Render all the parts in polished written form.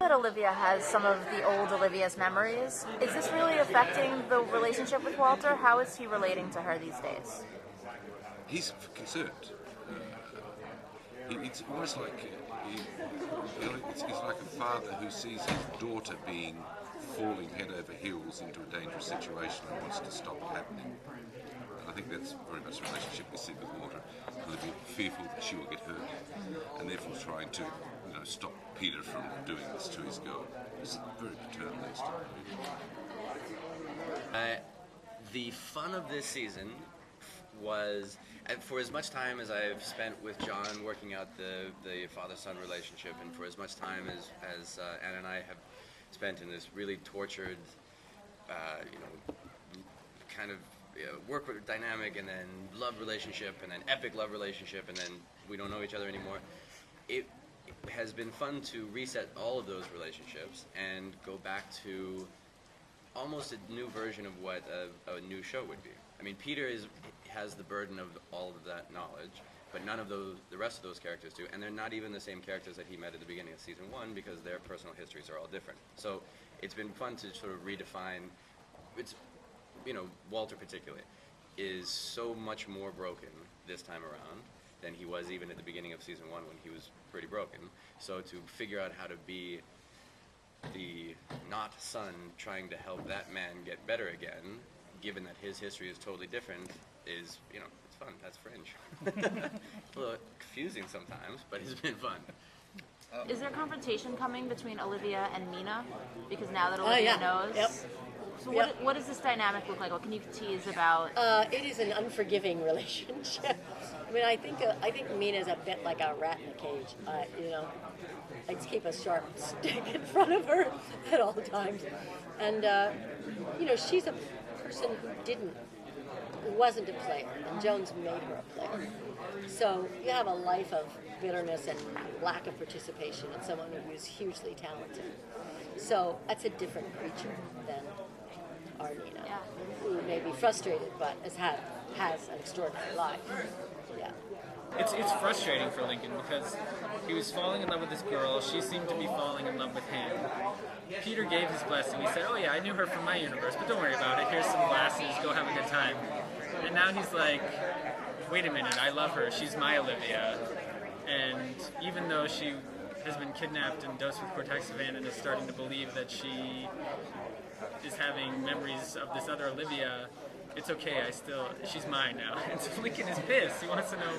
that Olivia has some of the old Olivia's memories. Is this really affecting the relationship with Walter? How is he relating to her these days? He's concerned. It's almost like it's like a father who sees his daughter falling head over heels into a dangerous situation and wants to stop it happening. And I think that's very much the relationship we see with Walter. Olivia fearful that she will get hurt, and therefore trying to stop Peter from doing this to his girl. It's very paternalist. The fun of this season was, for as much time as I've spent with John working out the father-son relationship, and for as much time as Anna and I have spent in this really tortured, kind of work with dynamic, and then love relationship, and then epic love relationship, and then we don't know each other anymore. It has been fun to reset all of those relationships and go back to almost a new version of what a new show would be. I mean, Peter has the burden of all of that knowledge, but none of the rest of those characters do, and they're not even the same characters that he met at the beginning of season 1 because their personal histories are all different. So it's been fun to sort of redefine. It's, Walter particularly is so much more broken this time around than he was even at the beginning of season 1 when he was pretty broken. So to figure out how to be the not son trying to help that man get better again, given that his history is totally different, is, it's fun. That's Fringe. A little confusing sometimes, but it's been fun. Is there confrontation coming between Olivia and Meana? Because now that Olivia knows. Yep. So what does this dynamic look like? What can you tease about? It is an unforgiving relationship. I mean, I think Meana's a bit like a rat in a cage. I just keep a sharp stick in front of her at all times, and she's a person who wasn't a player, and Jones made her a player. So you have a life of bitterness and lack of participation in someone who's hugely talented. So that's a different creature than our Meana, who may be frustrated but has an extraordinary life. Yeah. It's frustrating for Lincoln because he was falling in love with this girl. She seemed to be falling in love with him. Peter gave his blessing. He said, "Oh yeah, I knew her from my universe, but don't worry about it. Here's some glasses. Go have a good time." And now he's like, "Wait a minute. I love her. She's my Olivia." And even though she has been kidnapped and dosed with cortexavan and is starting to believe that she is having memories of this other Olivia, it's okay, she's mine now. And so Lincoln is pissed. He wants to know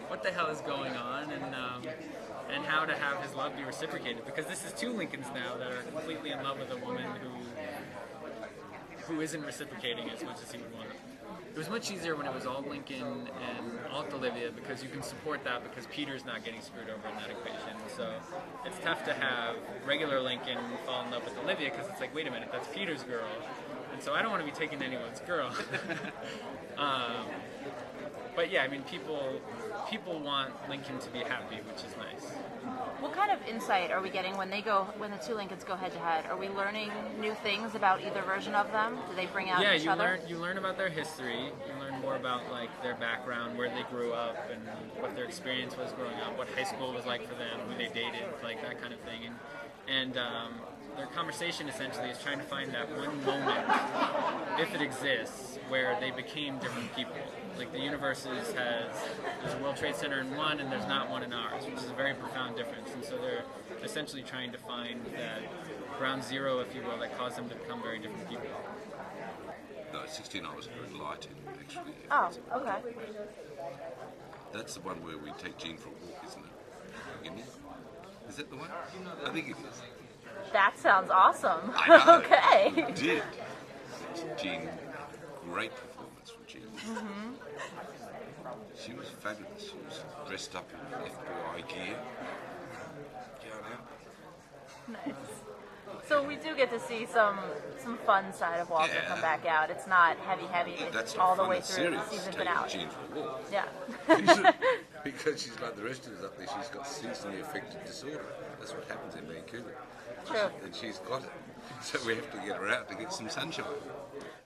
what the hell is going on and how to have his love be reciprocated. Because this is two Lincolns now that are completely in love with a woman who isn't reciprocating as much as he would want. It was much easier when it was all Lincoln and alt Olivia because you can support that because Peter's not getting screwed over in that equation. So it's tough to have regular Lincoln fall in love with Olivia because it's like, wait a minute, that's Peter's girl. And so I don't want to be taking anyone's girl. But yeah, I mean, people want Lincoln to be happy, which is nice. What kind of insight are we getting when the two Lincolns go head to head? Are we learning new things about either version of them? Do they bring out each other? You learn about their history. You learn more about their background, where they grew up, and what their experience was growing up, what high school was like for them, who they dated, like that kind of thing. And their conversation essentially is trying to find that one moment, if it exists, where they became different people. Like the universes there's a World Trade Center in one and there's not one in ours, which is a very profound difference. And so they're essentially trying to find that ground zero, if you will, that caused them to become very different people. No, 16 hours are very light, actually. Oh, okay. That's the one where we take Jean for a walk, isn't it? Is that the one? I think it is. That sounds awesome. I know. Okay. We did. Jean, great performance from Jean. Mm-hmm. She was fabulous. She was dressed up in FBI gear. Nice. So we do get to see some fun side of Walter come back out. It's not heavy. That's all not the fun. way It's through serious. the season Taking finale. Jean for a walk. Yeah. Because she's like the rest of us up there. She's got seasonally affective disorder. That's what happens in Vancouver. True. And she's got it. So we have to get her out to get some sunshine.